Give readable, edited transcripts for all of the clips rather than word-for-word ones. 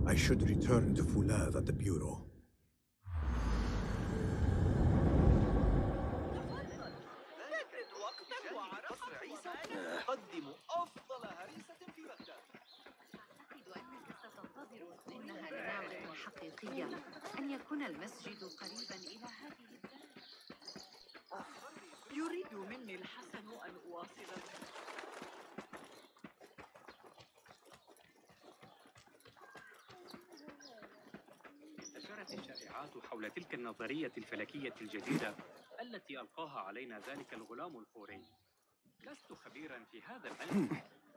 I should return to Fulad at the Bureau. إنها لنعمة حقيقية أن يكون المسجد قريبا إلى هذه الدار. يريد مني الحسن أن أواصل. انتشرت الشائعات حول تلك النظرية الفلكية الجديدة التي ألقاها علينا ذلك الغلام الفوري. لست خبيرا في هذا العلم،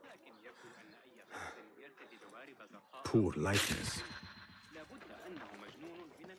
لكن يبدو أن أي شخص يرتدي دوارب زرقاء Poor likeness. لابد أنه مجنون من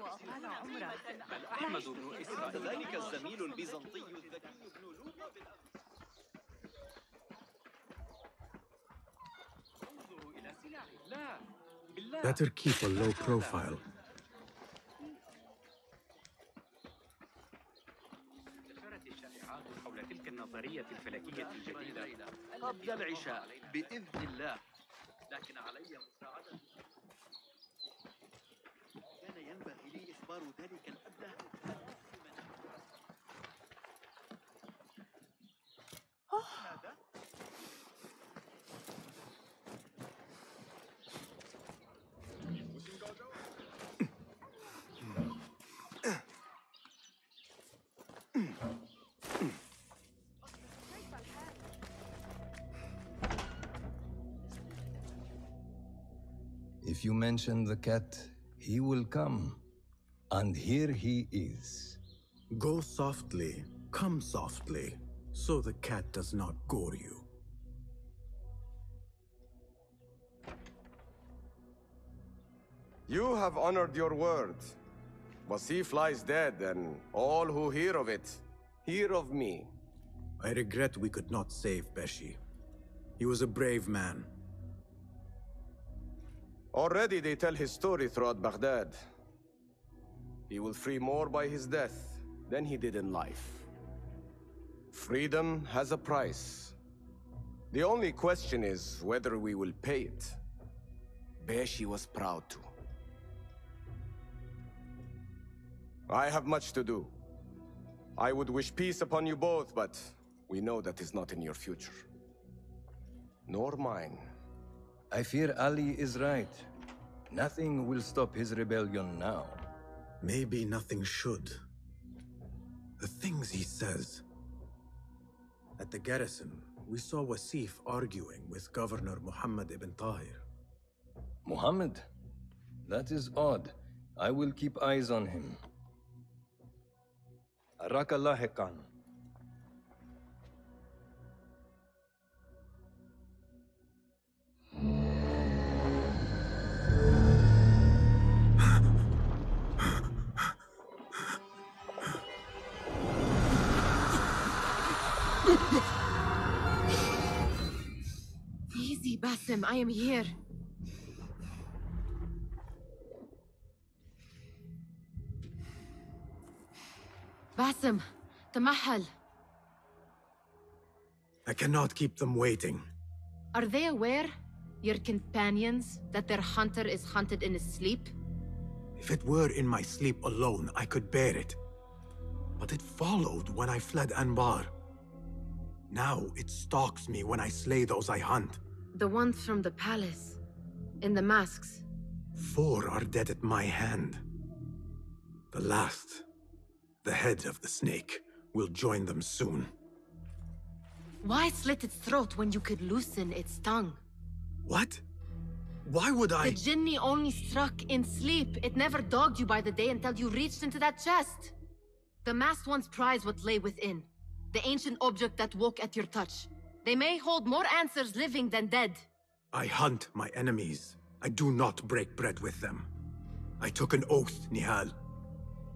وأطال عمره. بل أحمد بن إسرائيل ذلك الزميل البيزنطي الذكي ابن لولو. انظروا إلى سلاحي. لا بالله. Better keep a low profile. انتشرت الشائعات حول تلك النظرية الفلكية الجديدة قبل العشاء بإذن الله، لكن علي مساعدة. كان ينبغي لي إخبار ذلك الأبله. ماذا؟ If you mention the cat, he will come. And here he is. Go softly, come softly, so the cat does not gore you. You have honored your word. Wasif lies dead, and all who hear of it, hear of me. I regret we could not save Beshi. He was a brave man. Already they tell his story throughout Baghdad. He will free more by his death than he did in life. Freedom has a price. The only question is whether we will pay it. Beshi was proud to. I have much to do. I would wish peace upon you both, but we know that is not in your future. Nor mine. I fear Ali is right. Nothing will stop his rebellion now. Maybe nothing should. The things he says. At the garrison, we saw Wasif arguing with Governor Muhammad ibn Tahir. Muhammad? That is odd. I will keep eyes on him. أراك لاحقاً. Easy, Basim. I am here. Basim, تمهل. I cannot keep them waiting. Are they aware, your companions, that their hunter is hunted in his sleep? If it were in my sleep alone, I could bear it. But it followed when I fled Anbar. Now it stalks me when I slay those I hunt. The ones from the palace, in the masks. 4 are dead at my hand. The last, the head of the snake, will join them soon. Why slit its throat when you could loosen its tongue? What? Why would I? The Jinni only struck in sleep. It never dogged you by the day until you reached into that chest. The masked ones prize what lay within. The ancient object that woke at your touch. They may hold more answers living than dead. I hunt my enemies. I do not break bread with them. I took an oath, Nihal.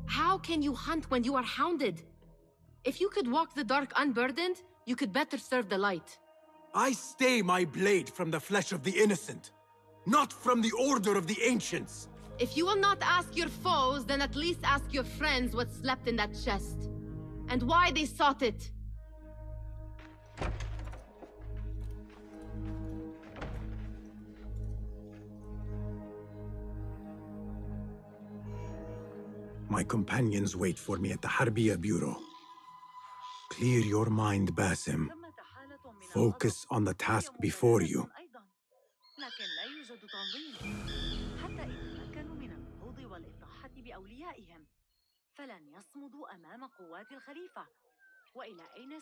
How can you hunt when you are hounded? If you could walk the dark unburdened, you could better serve the light. I stay my blade from the flesh of the innocent, not from the order of the ancients. If you will not ask your foes, then at least ask your friends what slept in that chest. And why they sought it. My companions wait for me at the Harbiya Bureau. Clear your mind, Basim. Focus on the task before you. لكن لا يوجد تنظيم حتى إن تمكنوا من النهوض والإطاحة بأوليائهم فلن يصمدوا أمام قوات الخليفة وإلى أين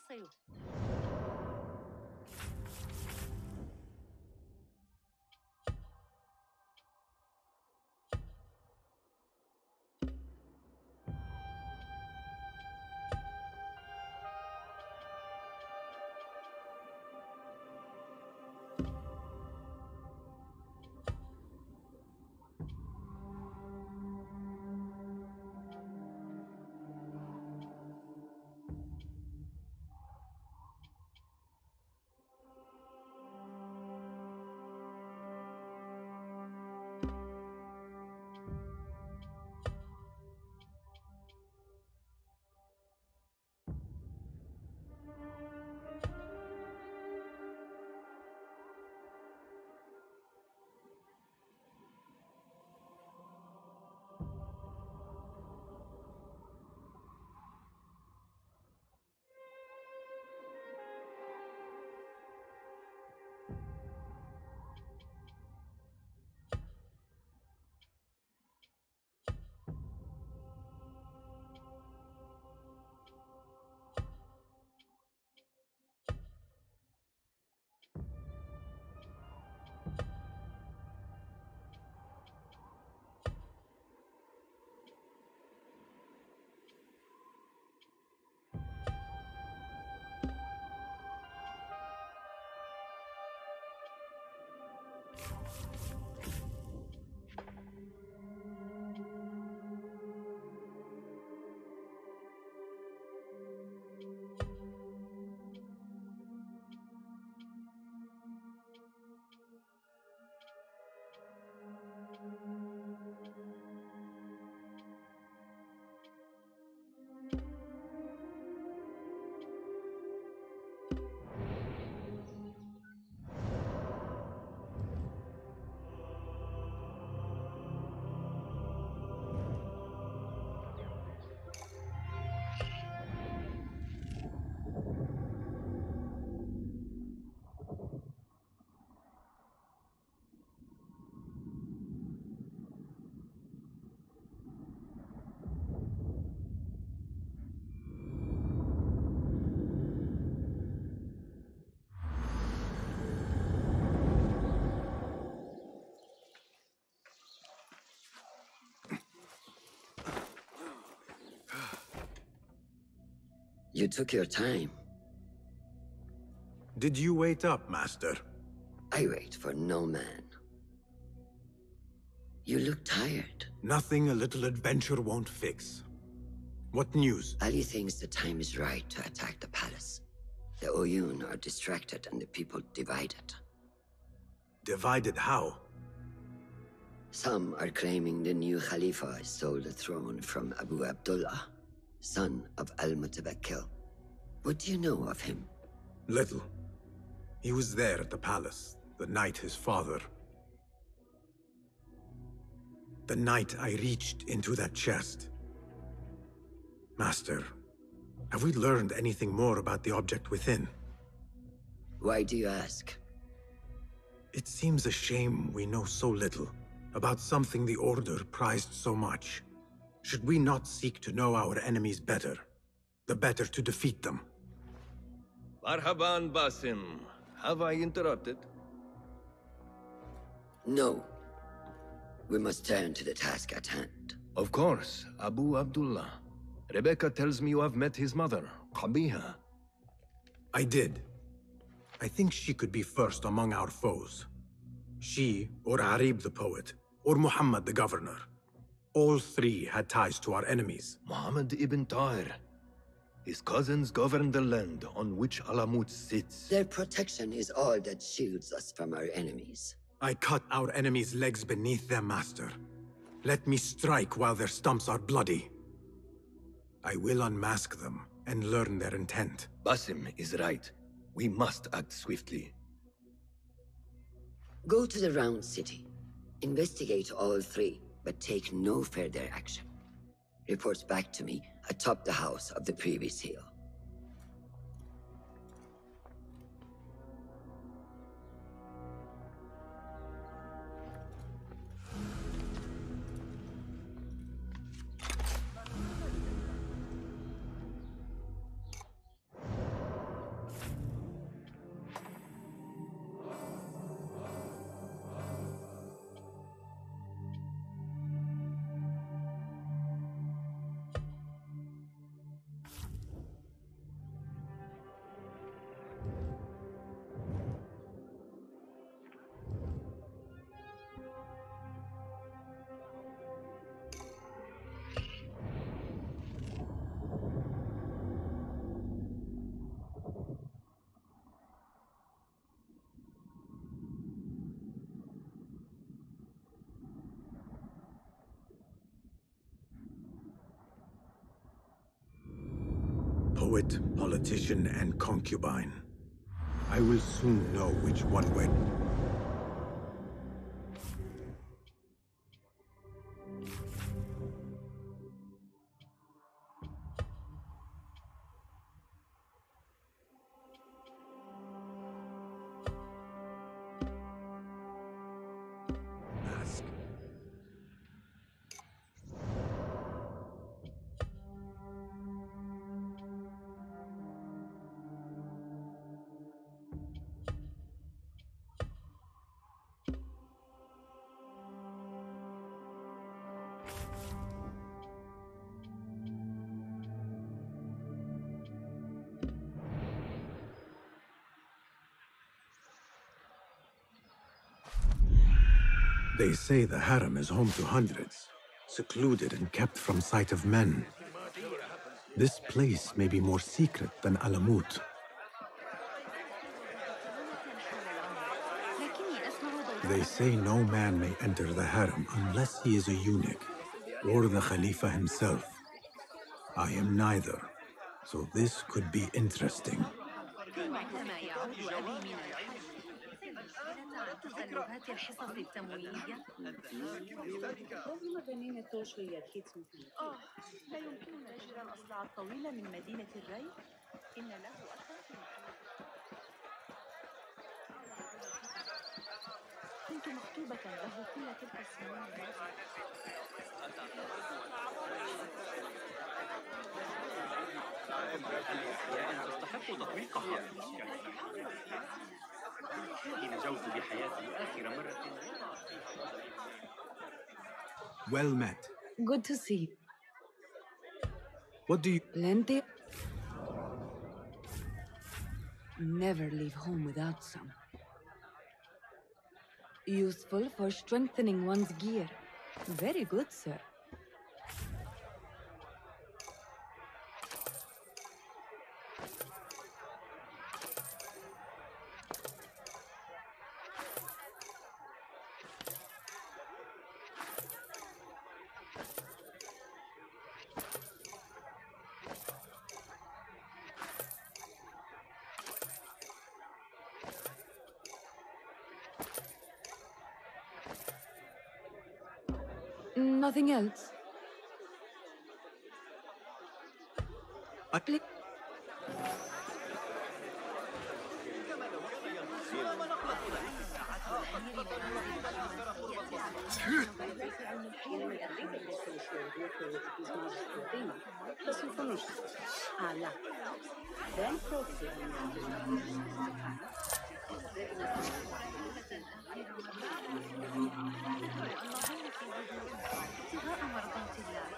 You took your time. Did you wait up, Master? I wait for no man. You look tired. Nothing a little adventure won't fix. What news? Ali thinks the time is right to attack the palace. The Oyun are distracted and the people divided. Divided how? Some are claiming the new Khalifa stole the throne from Abu Abdullah, son of Al-Mutawakkil. What do you know of him? Little. He was there at the palace, the night his father... The night I reached into that chest. Master, have we learned anything more about the object within? Why do you ask? It seems a shame we know so little about something the Order prized so much. Should we not seek to know our enemies better, the better to defeat them? Marhaban, Basim. Have I interrupted? No. We must turn to the task at hand. Of course, Abu Abdullah. Rebecca tells me you have met his mother, Qabiha. I did. I think she could be first among our foes. She, or Arib the poet, or Muhammad the governor. All three had ties to our enemies. Muhammad ibn Tahir. His cousins govern the land on which Alamut sits. Their protection is all that shields us from our enemies. I cut our enemies' legs beneath them, Master. Let me strike while their stumps are bloody. I will unmask them and learn their intent. Basim is right. We must act swiftly. Go to the Round City. Investigate all three, but take no further action. Reports back to me atop the house of the previous hill. Poet, politician, and concubine. I will soon know which one went. Ask. They say the harem is home to hundreds, secluded and kept from sight of men. This place may be more secret than Alamut. They say no man may enter the harem unless he is a eunuch, or the Khalifa himself. I am neither, so this could be interesting. الحصص التمويلية لا يمكننا شراء الأصلع الطويلة من مدينة الري. إن له أثر كنت مخطوبة له كل تلك السنين. تستحق تطبيقها. نجوت بحياتي آخر مرة. Well met. Good to see you. What do you... Plenty. Never leave home without some. Useful for strengthening one's gear. Very good, sir. Nothing else?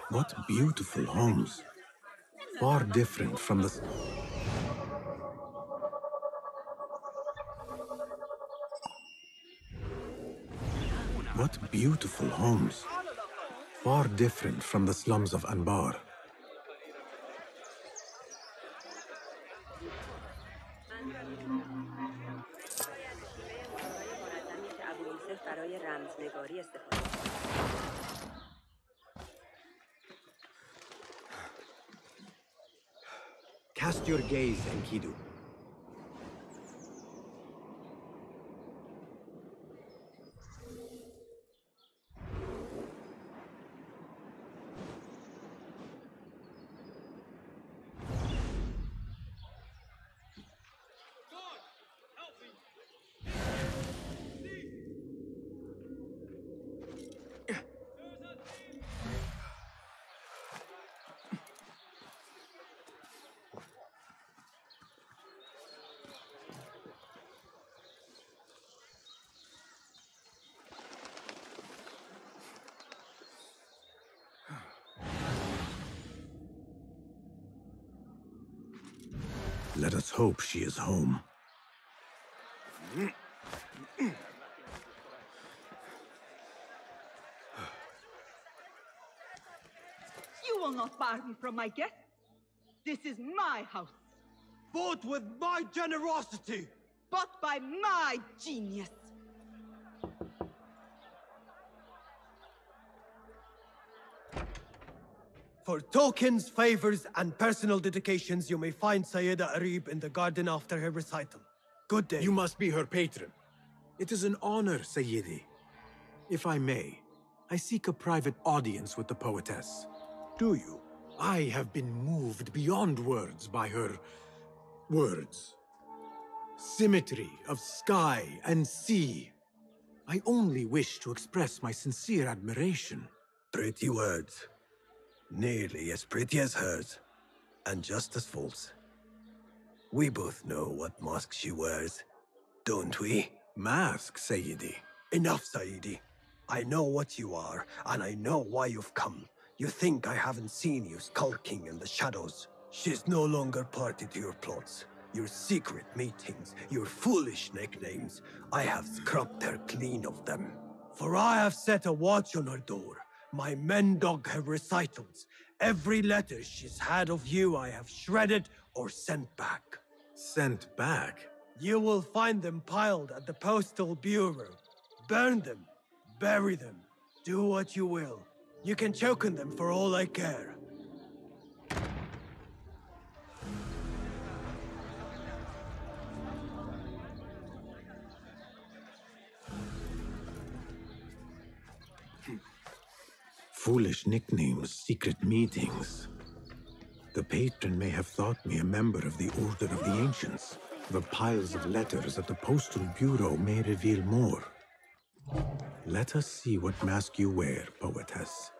What beautiful homes. Far different from the... What beautiful homes. Far different from the slums of Anbar. Cast your gaze, Enkidu. Let us hope she is home. You will not bar me from my guest. This is my house. Bought with my generosity. Bought by my genius. For tokens, favors, and personal dedications, you may find Sayyida Arib in the garden after her recital. Good day. You must be her patron. It is an honor, Sayyidi. If I may, I seek a private audience with the poetess. Do you? I have been moved beyond words by her words. Symmetry of sky and sea. I only wish to express my sincere admiration. Pretty words. Nearly as pretty as hers, and just as false. We both know what mask she wears, don't we? Mask, Sayyidi. Enough, Sayyidi. I know what you are, and I know why you've come. You think I haven't seen you skulking in the shadows. She's no longer party to your plots, your secret meetings, your foolish nicknames. I have scrubbed her clean of them. For I have set a watch on her door. My men dog her recitals. Every letter she's had of you I have shredded or sent back. Sent back? You will find them piled at the Postal Bureau. Burn them. Bury them. Do what you will. You can choke on them for all I care. Foolish nicknames, secret meetings. The patron may have thought me a member of the Order of the Ancients. The piles of letters at the Postal Bureau may reveal more. Let us see what mask you wear, poetess.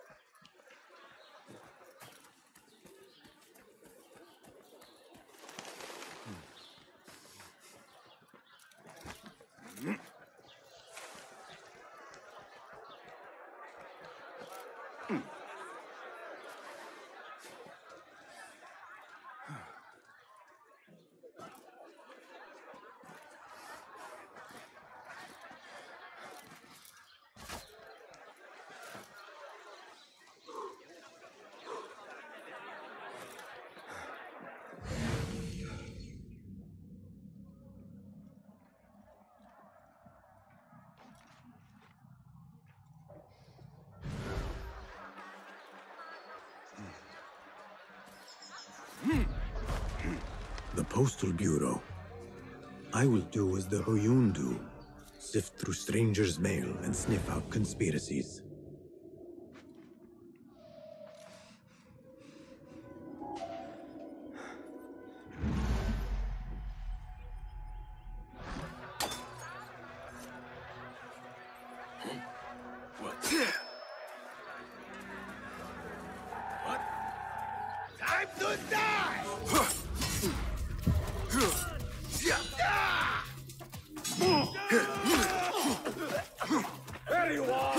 The Postal Bureau. I will do as the Huyun do. Sift through strangers' mail and sniff out conspiracies. Time to die! There you are!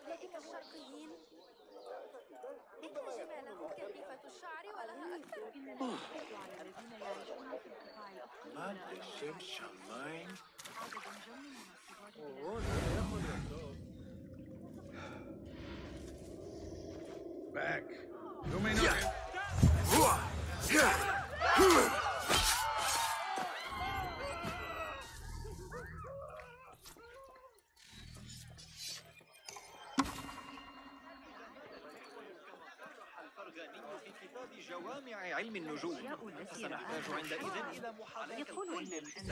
أولئك الشرقيين إن جمالهم كثيفة الشعر ولها أكثر من وعلى الذين يعيشون في القطاع الأفقي Back. You may not. جوامع علم النجوم فسنحتاج عندئذ إلى محاضرة يقول إن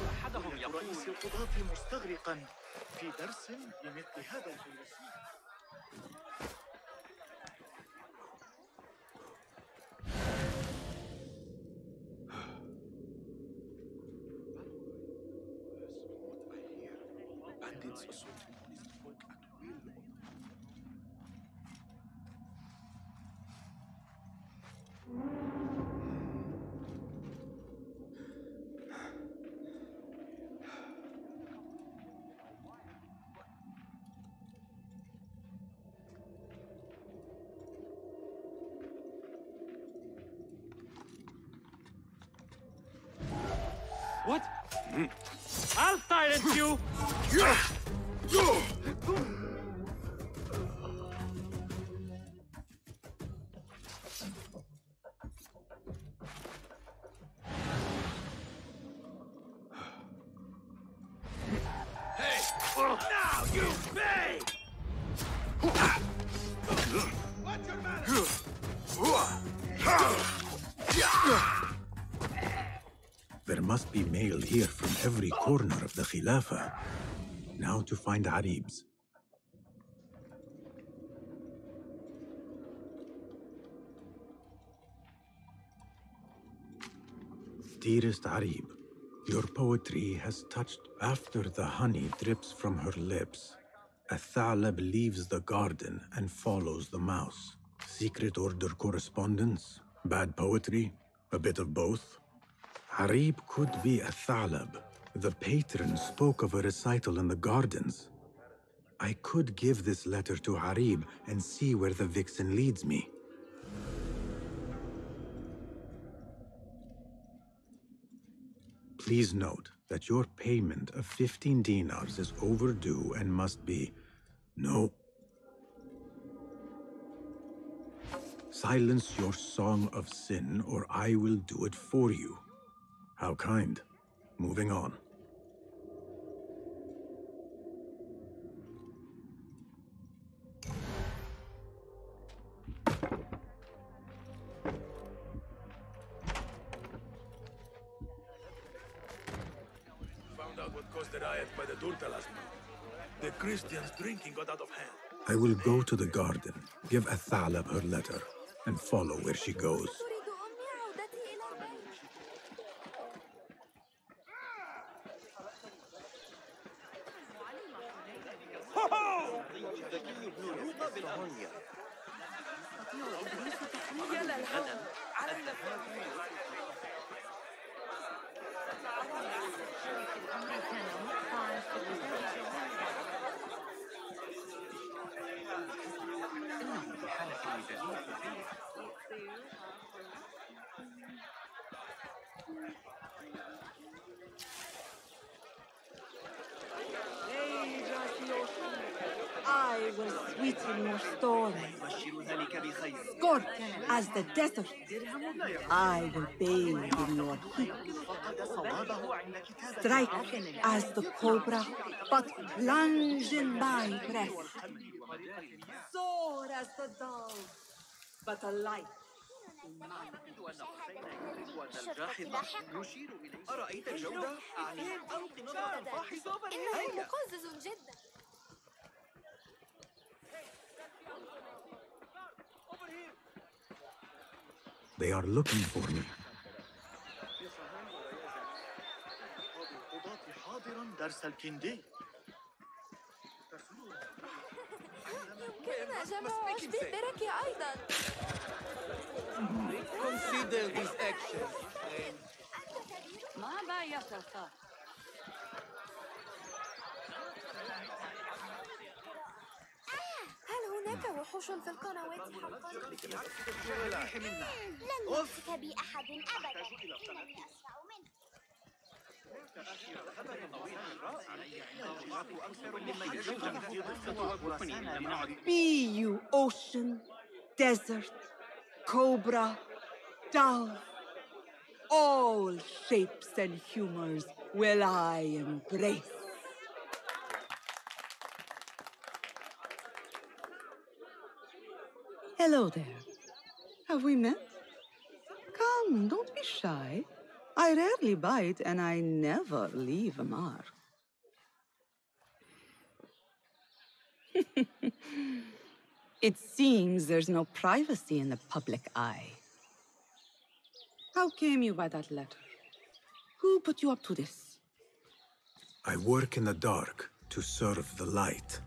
أحدهم يقول رئيس القضاة مستغرقا في درس لمثل هذا الفيلسوف. What? I'll silence you! Now you pay! What's your matter? There must be mail here from every corner of the Khilafah. Now to find Arib's. Dearest Arib, your poetry has touched after the honey drips from her lips. A Thalab leaves the garden and follows the mouse. Secret order correspondence? Bad poetry? A bit of both? Arib could be a Thalab. The patron spoke of a recital in the gardens. I could give this letter to Harib and see where the vixen leads me. Please note that your payment of 15 dinars is overdue and must be... No. Silence your song of sin, or I will do it for you. How kind. Moving on. Found out what caused the riot by the Durta last month. The Christians drinking got out of hand. I will go to the garden, give Athalab her letter, and follow where she goes. I will sweeten your storm. Scorch as the desert. I will bathe in your heat. Strike as the cobra, but plunge in my breast. Soar as the dove, but alight in my أرأيت الجودة؟ أعني ألق نظرة فاحصة. إنه مقزز جدا. They are looking for me. حاضرا درس الكندي. يمكننا جمع عشب الدرك أيضا. Consider these actions. ماذا يفعل؟ هل هناك وحوش في القنوات حقا؟ لن يمسك بي أحد أبدا. إنني أسرع منه. Be you ocean, desert, cobra, dove, all shapes and humors will I embrace. Hello there. Have we met? Come, don't be shy. I rarely bite and I never leave a mark. It seems there's no privacy in the public eye. How came you by that letter? Who put you up to this? I work in the dark to serve the light.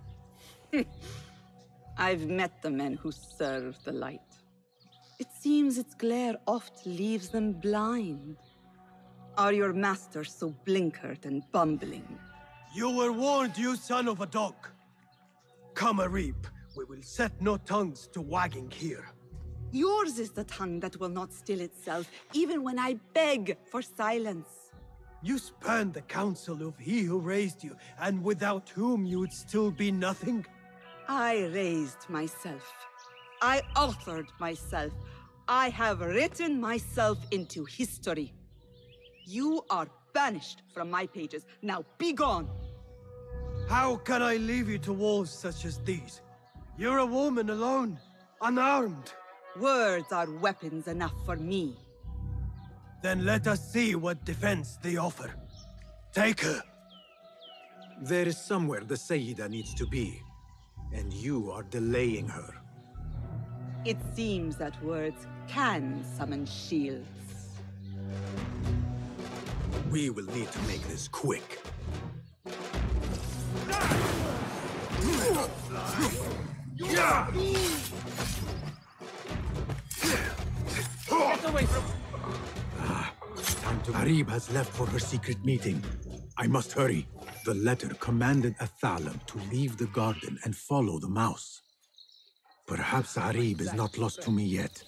I've met the men who serve the light. It seems its glare oft leaves them blind. Are your masters so blinkered and bumbling? You were warned, you son of a dog. Come, Arib. We will set no tongues to wagging here. Yours is the tongue that will not still itself, even when I beg for silence. You spurned the counsel of he who raised you, and without whom you would still be nothing. I raised myself. I authored myself. I have written myself into history. You are banished from my pages. Now be gone. How can I leave you to wolves such as these? You're a woman alone, unarmed. Words are weapons enough for me. Then let us see what defense they offer. Take her. There is somewhere the Sayyida needs to be, and you are delaying her. It seems that words can summon shields. We will need to make this quick. Get away from... Time to... Arib has left for her secret meeting. I must hurry. The letter commanded Athalam to leave the garden and follow the mouse. Perhaps Arib is not lost to me yet.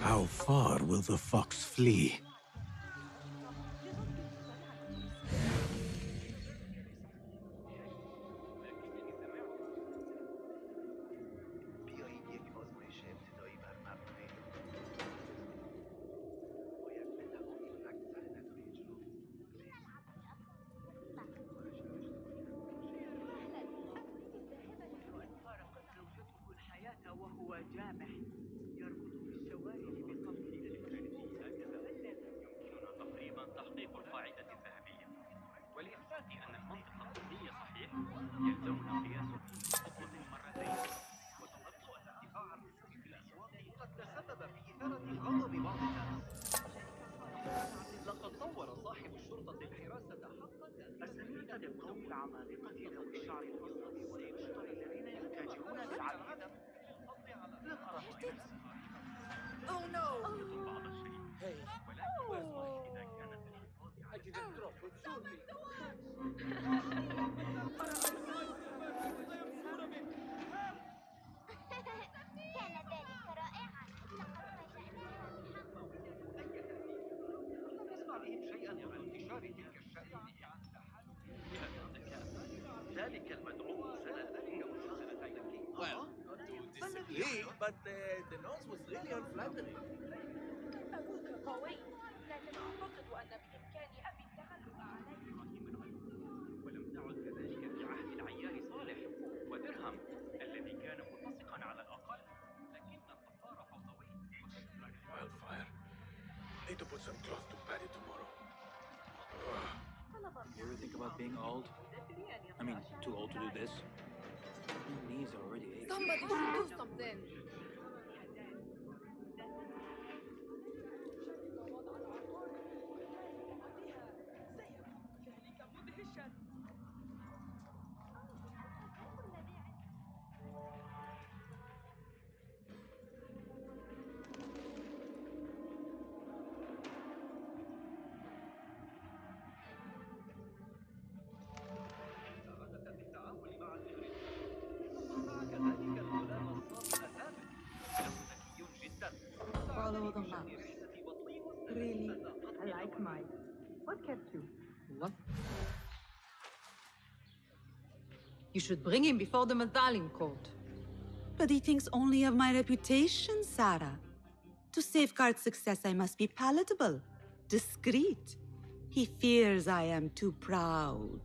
How far will the fox flee? وهو جامح يركض في الشوارع بقمه إلكترونية هكذا يمكننا تقريبا تحقيق القاعدة الذهبية ولإثبات أن المنطق الطبي صحيح يلزمنا قياس كل خطوة مرتين وتلاحظ أن ارتفاع الرسوم في الأسواق قد تسبب في إثارة غضب بعض الناس. لقد طور صاحب الشرطة الحراسة حقا أساليب لقوم العمالقة ذوي الشعر الأصفر والأشجار الذين يتاجرون بالعبيد. Oh no! Hey. I didn't drop it. كان ذلك رائعا. لم يسمع بهم شيئا منذ انتشار تلك الشائعة. ذلك المدعو سنتين Well, not to disagree, but the nose was really unflattering. أبوك قوي، لكن أعتقد أن بإمكان أبي التغلب عليه. ولم تعد كذلك في عهد العيار صالح ودرهم الذي كان متسقا على الأقل، لكن التطار فوضوي. Wildfire. Need to put some cloth to Patty tomorrow. You ever think about being old? I mean, too old to do this? Your knees are already aching. Somebody should do something. Follow the mouse. Really? I like mine. What kept you? What? You should bring him before the Medallion court. But he thinks only of my reputation, Sarah. To safeguard success, I must be palatable, discreet. He fears I am too proud.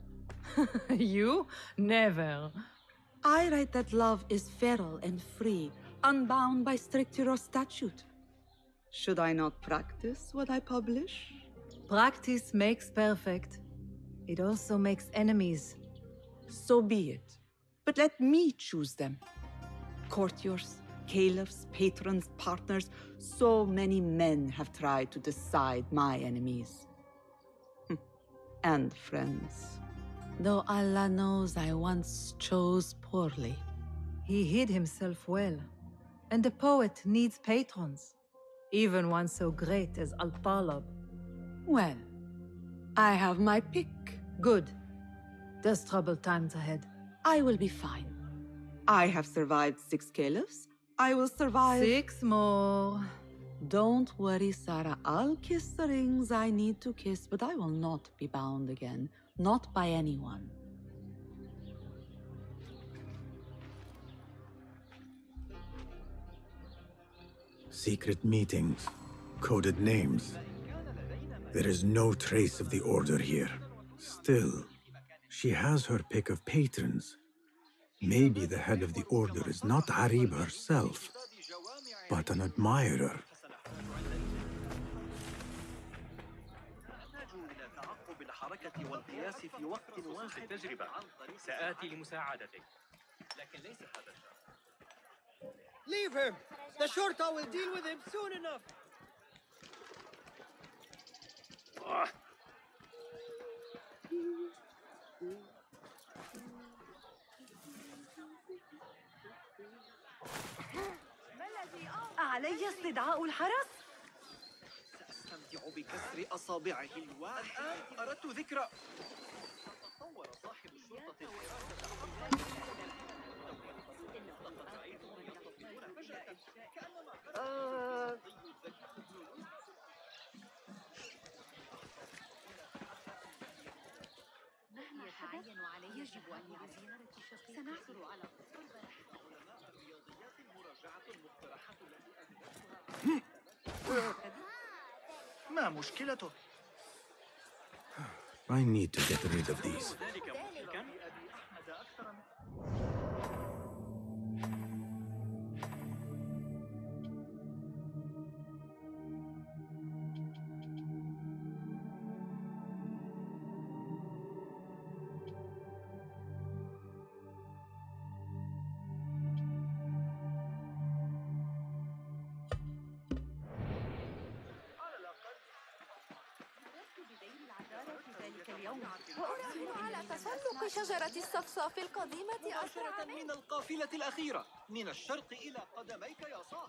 You? Never. I write that love is feral and free, unbound by stricture or statute. Should I not practice what I publish? Practice makes perfect. It also makes enemies. So be it. But let me choose them. Courtiers, caliphs, patrons, partners, so many men have tried to decide my enemies. And friends. Though Allah knows I once chose poorly. He hid himself well. And the poet needs patrons. Even one so great as Al-Talab. Well, I have my pick. Good. There's troubled times ahead. I will be fine. I have survived 6 caliphs. I will survive 6 more. Don't worry, Sarah. I'll kiss the rings I need to kiss, but I will not be bound again. Not by anyone. Secret meetings, coded names. There is no trace of the Order here. Still, she has her pick of patrons. Maybe the head of the Order is not Arib herself, but an admirer. الحركة والقياس في وقت واحد. التجربة سآتي لمساعدتك، لكن ليس هذا الشرط. Leave him! The Shorta will deal with him soon enough! علي استدعاء الحرس؟ سأستمتع بكسر أصابعه الواحدة. الآن أردت ذكرى. تطور صاحب الشرطة مهما يتعين علي يجب أن يعزل سنعثر على ما مشكلته؟ I need to get rid of these. وأرسل على تسلق شجرة الصفصاف القديمة مباشرة من القافلة الأخيرة من الشرق إلى قدميك يا صاح.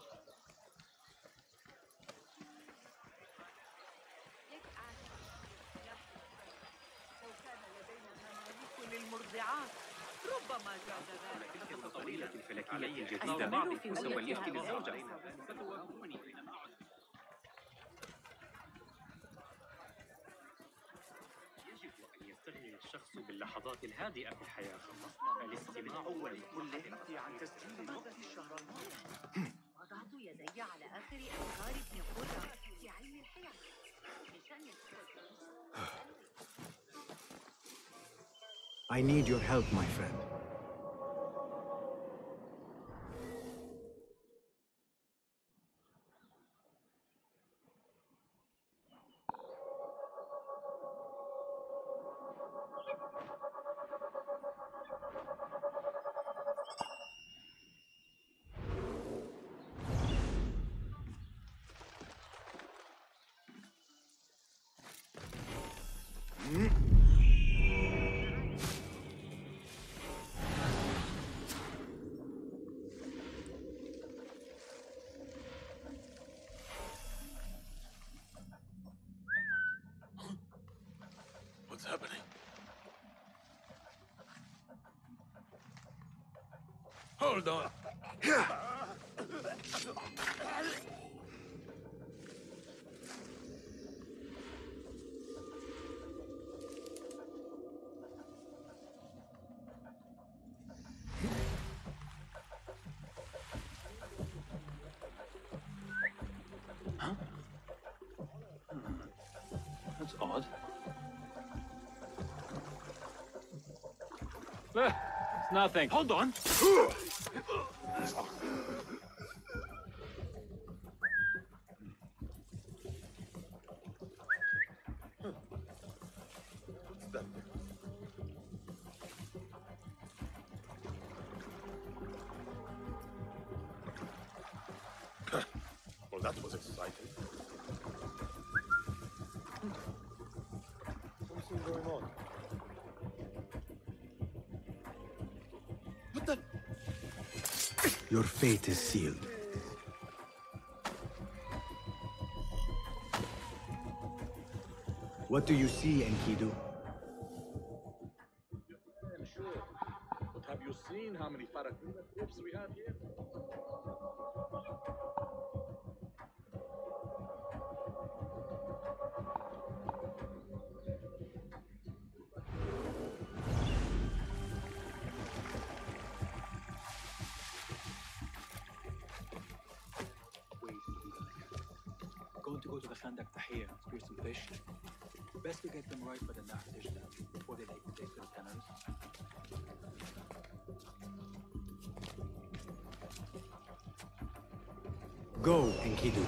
لو كان لدينا ممالك للمرضعات ربما جاز ذلك. تلك النظرية الفلكية الجديدة متولية للزوجة ستواجهني حينما أعد. يجب أن يستغني الشخص باللحظات الهادئة في الحياة. الاستماع كل عن تسجيل وقت الشهر الماضي. وضعت يدي على آخر أفكار ابن قرة في علم الحياة. بشأن I need your help, my friend. What's happening? Hold on. That's odd. It's nothing. Hold on. Well, that was exciting. Something going on. What the? Your fate is sealed. What do you see, Enkidu? I'm sure. But have you seen how many Farakuna troops we have here? Going to go to the Khandak Tahir, spear some fish. Best to get them right for the night dish now, before they take the taste of the canners. Go, Enkidu.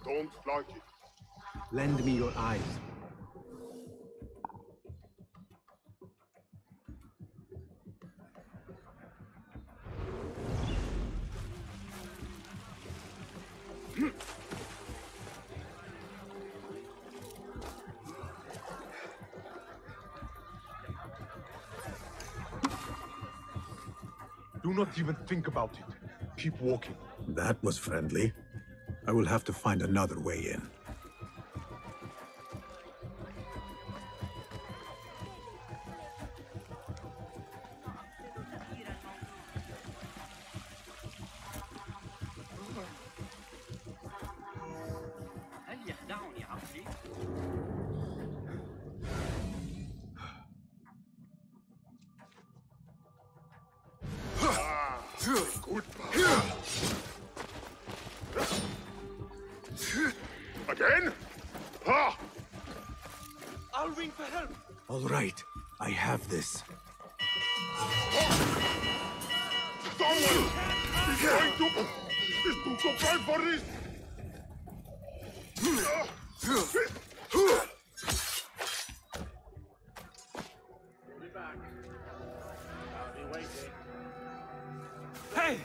don't like it. Lend me your eyes. Do not even think about it. Keep walking. That was friendly. I will have to find another way in. هل يخدعني عقلي؟ Again? Ah! I'll ring for help. All right, I have this. Someone is going to pay for this! Be back. I'll be waiting. Hey!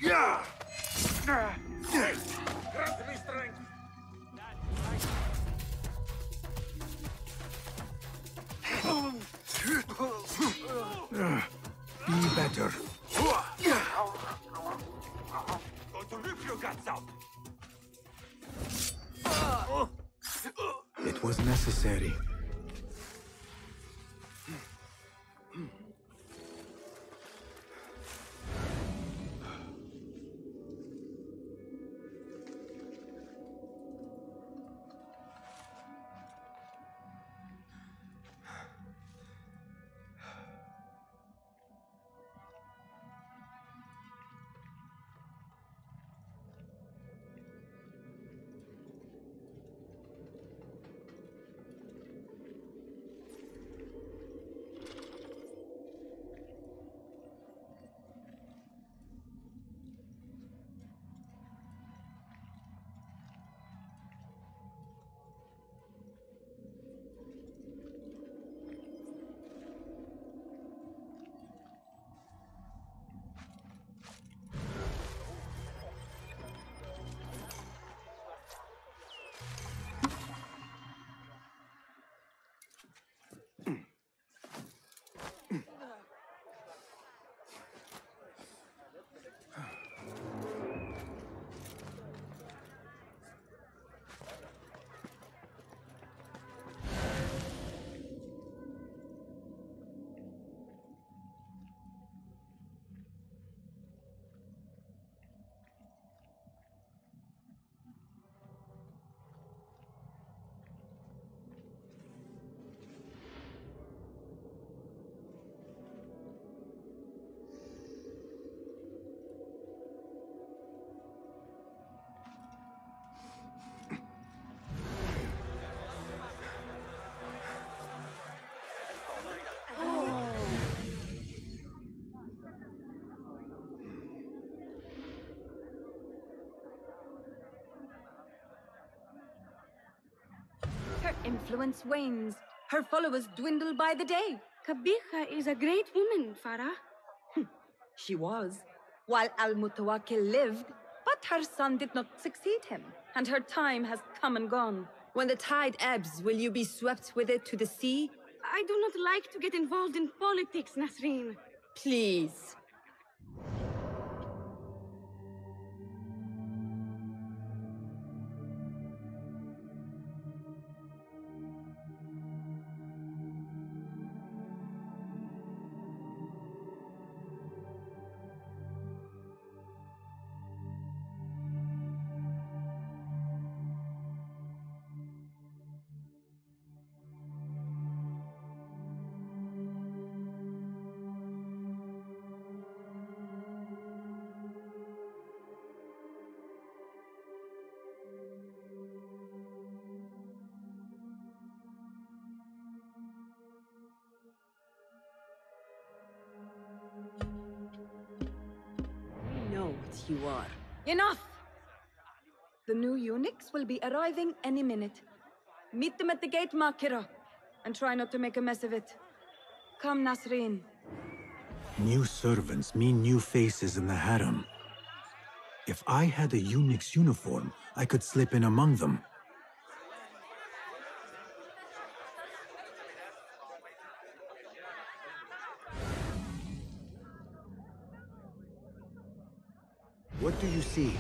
Yeah! Grant me strength! Be better. Going to rip your guts out. It was necessary. Her influence wanes. Her followers dwindle by the day. Kabiha is a great woman, Farah. She was, while Al-Mutawakkil lived, but her son did not succeed him, and her time has come and gone. When the tide ebbs, will you be swept with it to the sea? I do not like to get involved in politics, Nasreen. Please. you are. Enough! The new eunuchs will be arriving any minute. Meet them at the gate, Makira, and try not to make a mess of it. Come, Nasreen. New servants mean new faces in the harem. If I had a eunuch's uniform, I could slip in among them. What do you see?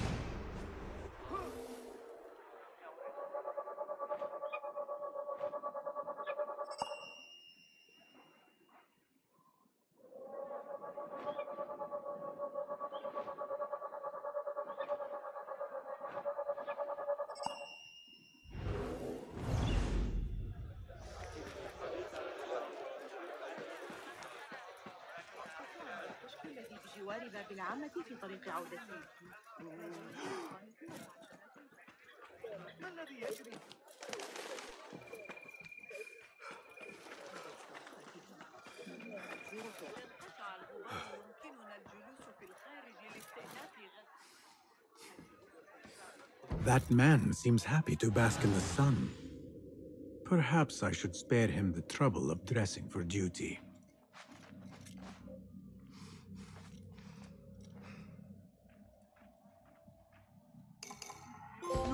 بجوار باب العامة في طريق عودته. ما الذي يجري؟ انقطع الغبار ويمكننا الجلوس في الخارج لاستئناف غد. That man seems happy to bask in the sun. Perhaps I should spare him the trouble of dressing for duty.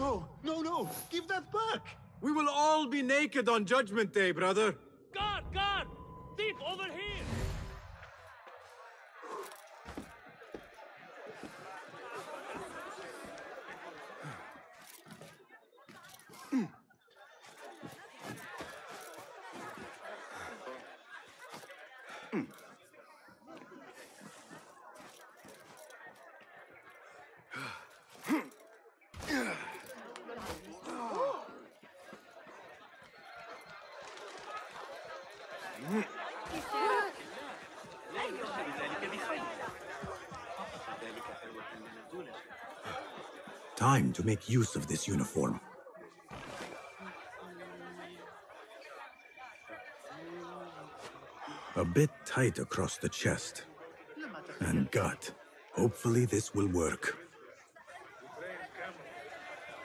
No, no, no! Give that back! We will all be naked on Judgment Day, brother. Guard! Guard! Thief, over here! Time to make use of this uniform. A bit tight across the chest and gut. Hopefully this will work.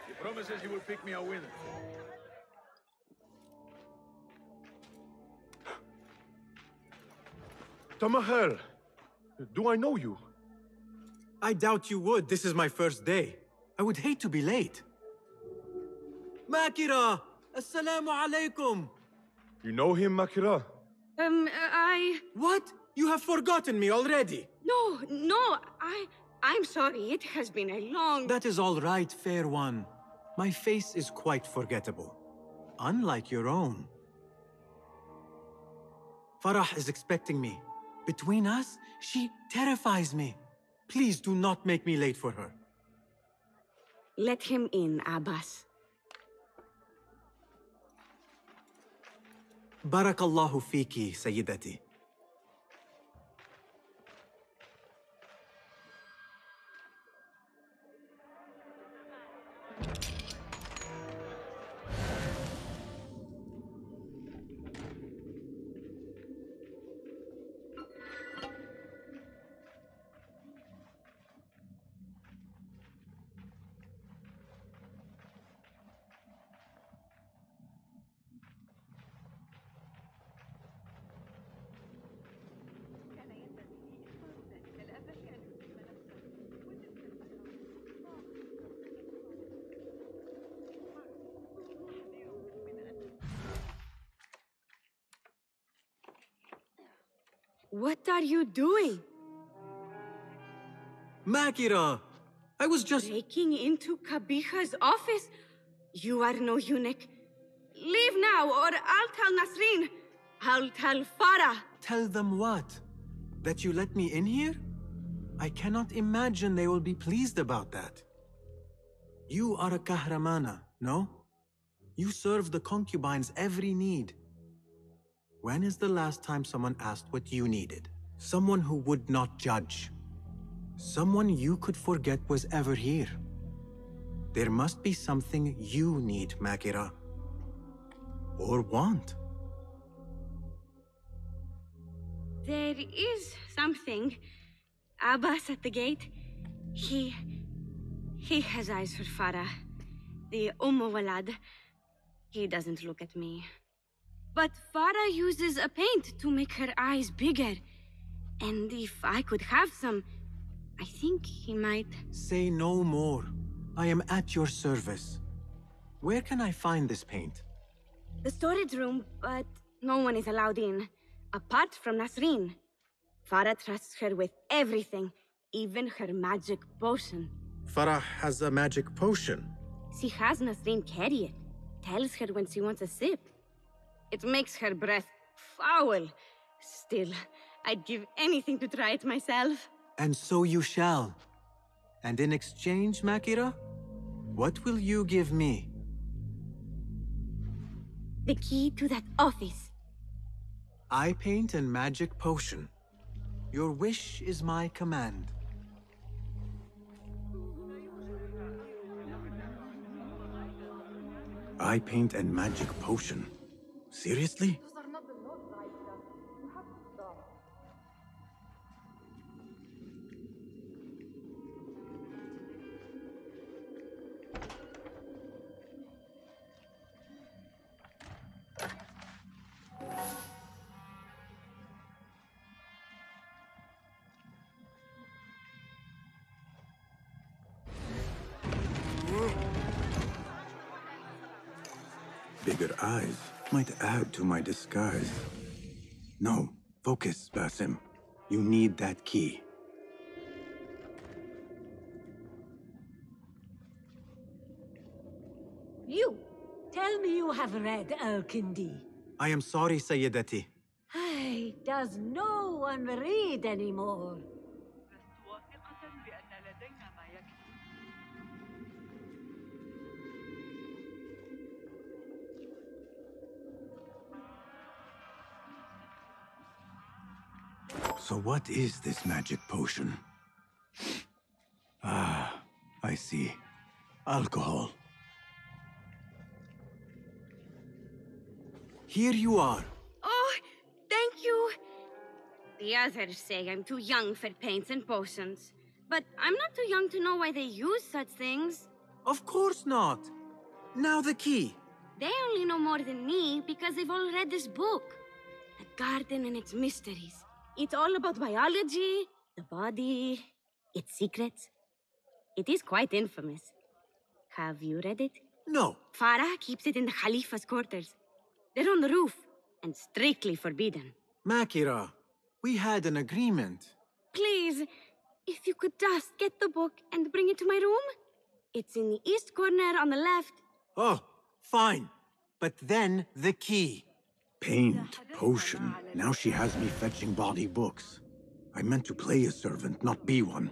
He promises he will pick me a winner. Tamahel, do I know you? I doubt you would. This is my first day. I would hate to be late. Makira! Assalamu alaikum! You know him, Makira? What? You have forgotten me already! No, I'm sorry. It has been a long... That is all right, fair one. My face is quite forgettable. Unlike your own. Farah is expecting me. Between us, she terrifies me. Please do not make me late for her. Let him in, Abbas. Barakallahu fiki, Sayyidati. What are you doing? Makira! I was just... Breaking into Kabiha's office? You are no eunuch. Leave now, or I'll tell Nasreen. I'll tell Farah. Tell them what? That you let me in here? I cannot imagine they will be pleased about that. You are a kahramana, no? You serve the concubines every need. When is the last time someone asked what you needed? Someone who would not judge. Someone you could forget was ever here. There must be something you need, Makira. Or want. There is something. Abbas at the gate. He has eyes for Farah, the Walad. He doesn't look at me. But Farah uses a paint to make her eyes bigger. And if I could have some, I think he might. Say no more. I am at your service. Where can I find this paint? The storage room, but no one is allowed in. Apart from Nasreen. Farah trusts her with everything, even her magic potion. Farah has a magic potion. She has Nasreen carry it. Tells her when she wants a sip. It makes her breath foul. Still, I'd give anything to try it myself. And so you shall. And in exchange, Makira, what will you give me? The key to that office. Eye paint and magic potion. Your wish is my command. Eye paint and magic potion. Seriously? Bigger eyes might add to my disguise. No, focus, Basim. You need that key. You! Tell me you have read Al-Kindi. I am sorry, Sayyidati. Ay, does no one read anymore? So what is this magic potion? Ah, I see. Alcohol. Here you are. Oh, thank you. The others say I'm too young for paints and potions. But I'm not too young to know why they use such things. Of course not. Now the key. They only know more than me because they've all read this book. The Garden and its Mysteries. It's all about biology, the body, its secrets. It is quite infamous. Have you read it? No. Farah keeps it in the Khalifa's quarters. They're on the roof, and strictly forbidden. Makira, we had an agreement. Please, if you could just get the book and bring it to my room? It's in the east corner on the left. Oh, fine. But then the key. Paint, potion. Now she has me fetching body books. I meant to play a servant, not be one.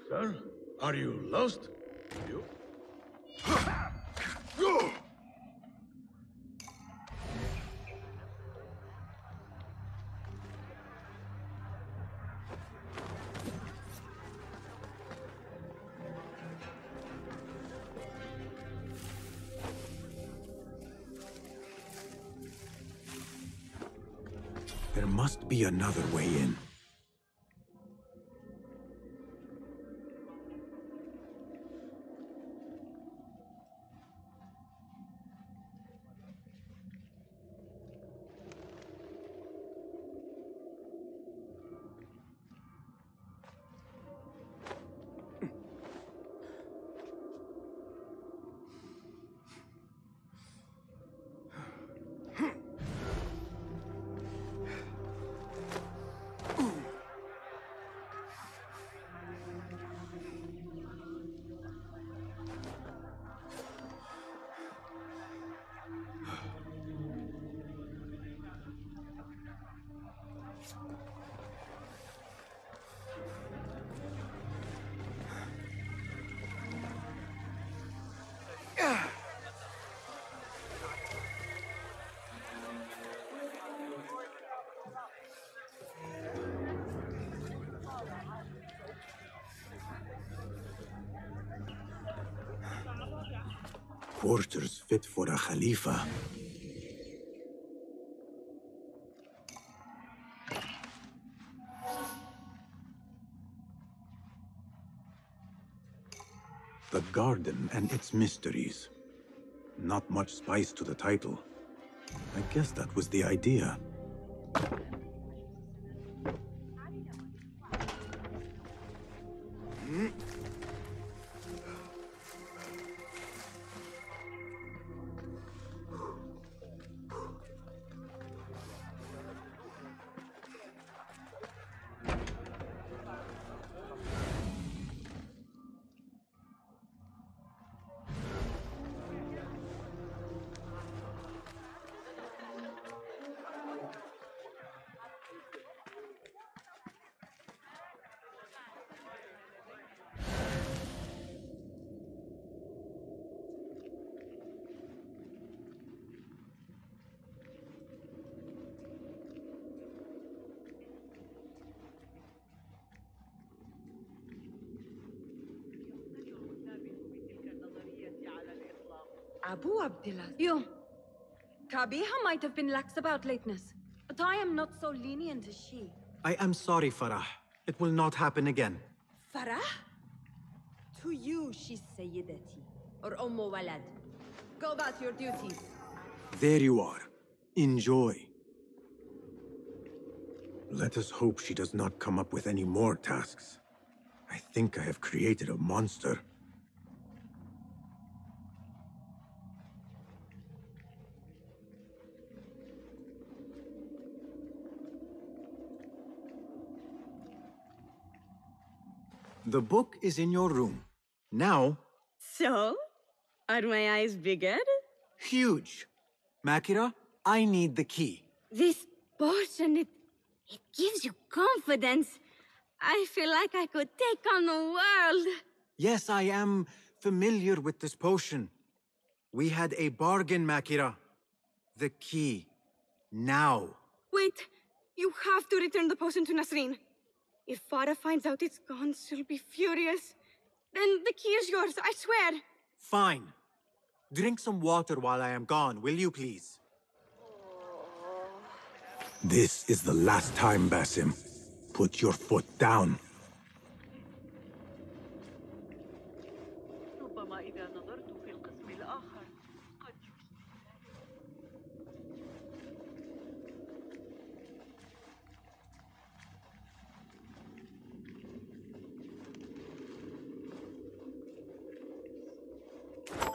Sir, are you lost? You? There must be another way in. quarters fit for a Khalifa. The garden and its mysteries. Not much spice to the title. I guess that was the idea. Abu Abdullah. You. Kabiha might have been lax about lateness, but I am not so lenient as she. I am sorry, Farah. It will not happen again. Farah? To you, she's Sayyidati, or Walad. Go about your duties. There you are. Enjoy. Let us hope she does not come up with any more tasks. I think I have created a monster. The book is in your room. Now... So? Are my eyes bigger? Huge. Makira, I need the key. This potion, it gives you confidence. I feel like I could take on the world. Yes, I am familiar with this potion. We had a bargain, Makira. The key. Now. Wait, you have to return the potion to Nasreen. If Farah finds out it's gone, she'll be furious. Then the key is yours, I swear. Fine. Drink some water while I am gone, will you please? This is the last time, Basim. Put your foot down. ربما إذا نظرت في القسم الآخر قد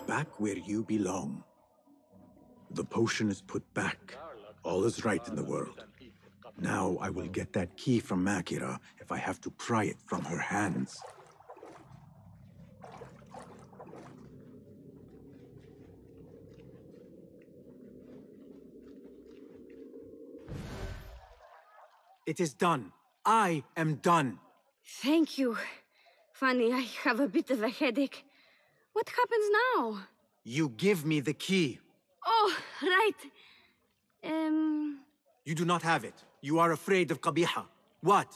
Back where you belong. The potion is put back. All is right in the world. Now I will get that key from Makira if I have to pry it from her hands. It is done. I am done. Thank you. Funny, I have a bit of a headache. What happens now? You give me the key. Oh, right. You do not have it. You are afraid of Qabiha. What?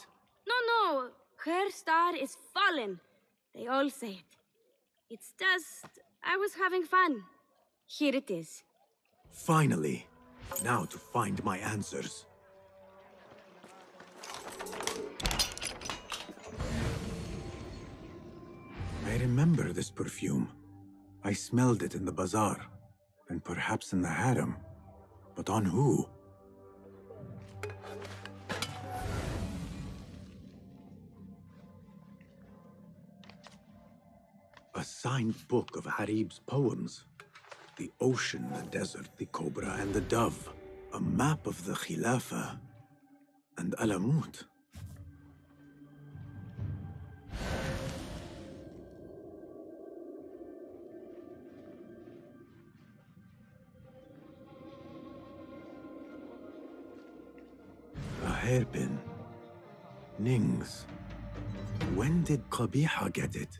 No. Her star is fallen. They all say it. It's just... I was having fun. Here it is. Finally. Now to find my answers. I remember this perfume. I smelled it in the bazaar, and perhaps in the harem. But on who? A signed book of Harib's poems. The ocean, the desert, the cobra, and the dove. A map of the Khilafah and Alamut. A hairpin. Nings. When did Qabiha get it?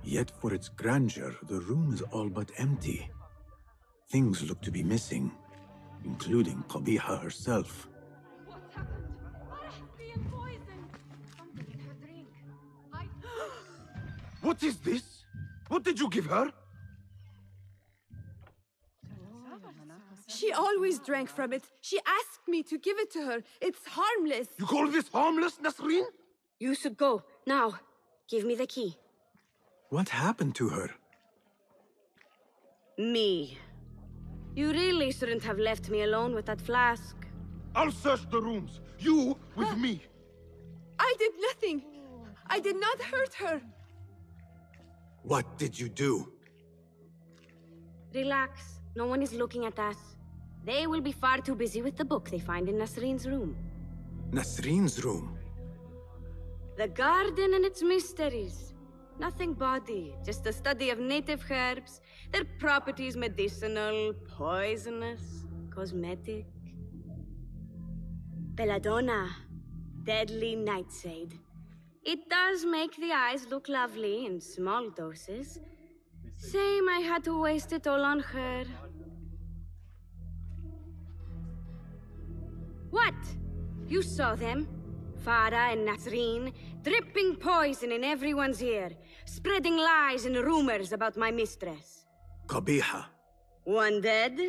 Yet for its grandeur, the room is all but empty. Things look to be missing, including Qabiha herself. What's happened? Farah's being poisoned. Something in her drink. What is this? What did you give her? She always drank from it. She asked me to give it to her. It's harmless. You call this harmless, Nasreen? You should go, now. Give me the key. What happened to her? Me. You really shouldn't have left me alone with that flask. I'll search the rooms. You with me. I did nothing. I did not hurt her. What did you do? Relax. No one is looking at us. They will be far too busy with the book they find in Nasreen's room. Nasreen's room? The garden and its mysteries. Nothing bawdy, just a study of native herbs, their properties medicinal, poisonous, cosmetic. Belladonna, deadly nightshade. It does make the eyes look lovely in small doses. Shame I had to waste it all on her. What? You saw them? Farah and Nasreen, dripping poison in everyone's ear, spreading lies and rumors about my mistress. Qabiha. One dead,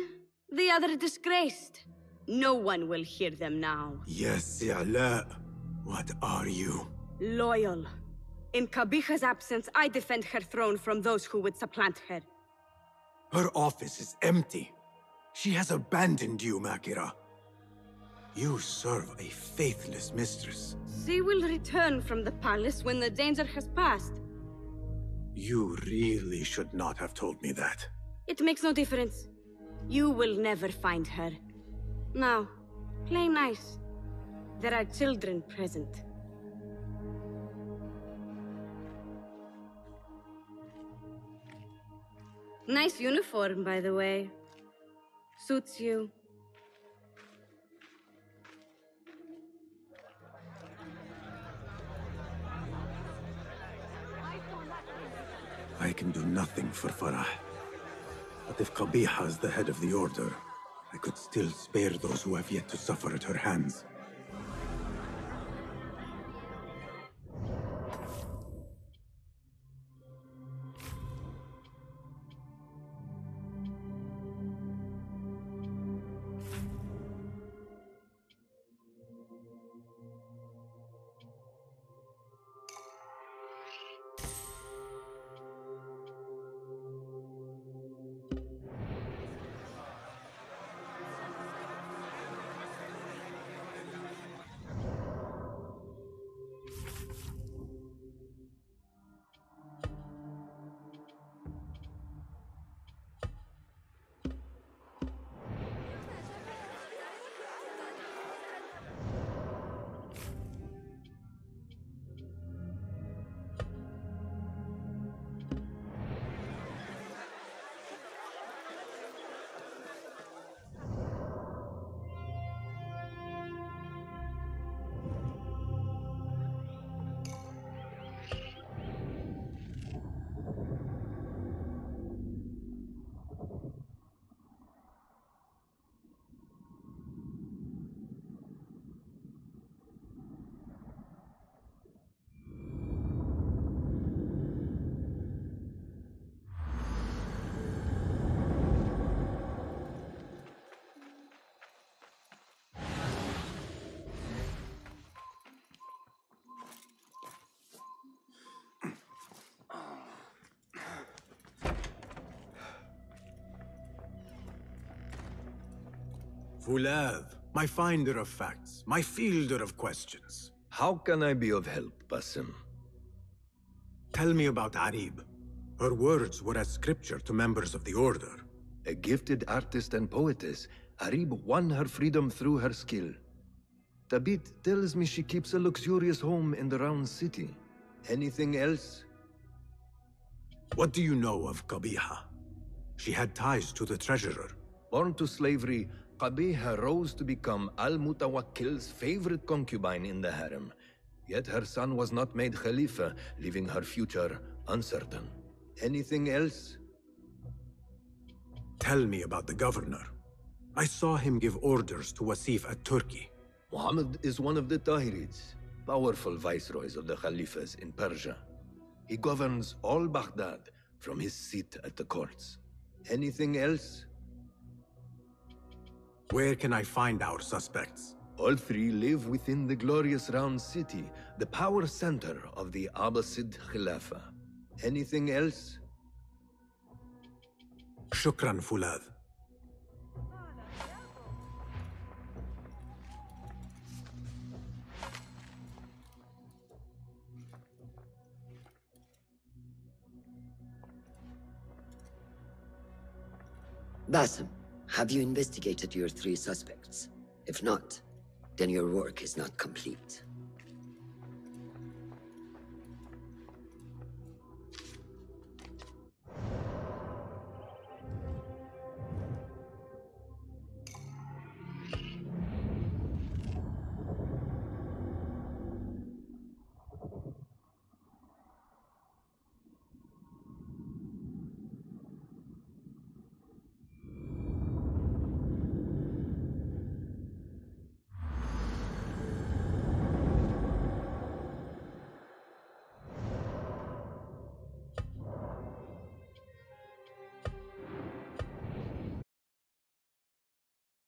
the other disgraced. No one will hear them now. Yes, I'La. What are you? Loyal. In Qabiha's absence, I defend her throne from those who would supplant her. Her office is empty. She has abandoned you, Makira. You serve a faithless mistress. She will return from the palace when the danger has passed. You really should not have told me that. It makes no difference. You will never find her. Now, play nice. There are children present. Nice uniform, by the way. Suits you. I can do nothing for Farah. But if Qabiha is the head of the Order, I could still spare those who have yet to suffer at her hands. Fulav, my finder of facts, my fielder of questions. How can I be of help, Basim? Tell me about Arib. Her words were as scripture to members of the Order. A gifted artist and poetess, Arib won her freedom through her skill. Tabit tells me she keeps a luxurious home in the Round City. Anything else? What do you know of Qabiha? She had ties to the treasurer. Born to slavery, Qabiha rose to become Al-Mutawakkil's favorite concubine in the harem. Yet her son was not made Khalifa, leaving her future uncertain. Anything else? Tell me about the governor. I saw him give orders to Wasif at Turkey. Muhammad is one of the Tahirids, powerful viceroys of the Khalifas in Persia. He governs all Baghdad from his seat at the courts. Anything else? Where can I find our suspects? All three live within the glorious round city, the power center of the Abbasid Khilafah. Anything else? Shukran, Fulad. Basim, have you investigated your three suspects? If not, then your work is not complete.